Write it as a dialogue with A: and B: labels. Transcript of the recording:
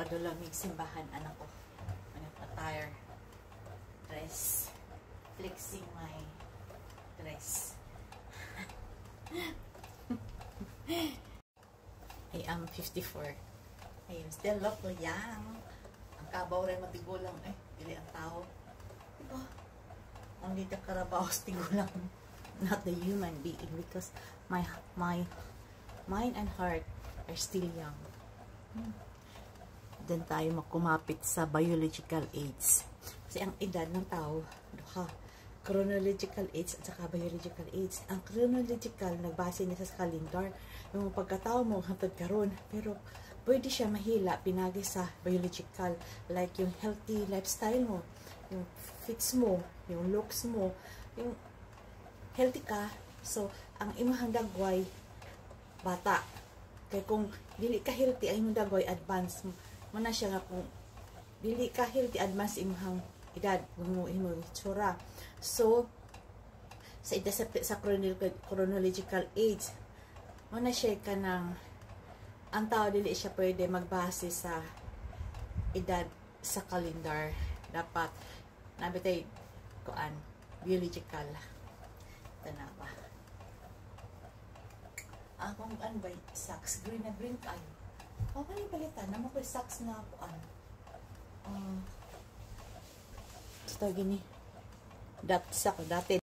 A: pagdulamig simbahan anak ko. Ano attire dress. Flexing my dress. I am 54. I am still look young. Ang kabaw rin matigulang dili ang tao. Diba? Only the Carabaos tigulang, not the human being, because my mind and heart are still young. Then tayo makumapit sa biological age. Kasi ang edad ng tao, chronological age at saka biological age. Ang chronological, nagbase niya sa calendar, yung pagkatao mo hangtod karon, pero pwede siya mahila pinagi sa biological, like yung healthy lifestyle mo, yung fits mo, yung looks mo, yung healthy ka. So ang imahang dagway bata, kay kung dili ka healthy ay imong dagway advance mo na siya nga. Kung dili ka healthy, advance imong edad mo imong itsura. So sa chronological age mo na siya kanang ang tao dili siya pwede magbase sa edad sa calendar. Dapat nabitay kuan biological tanawa. Akong ano ba socks green na green kayo. O kani palitan namo ko socks na kuan. Ito gini. Dati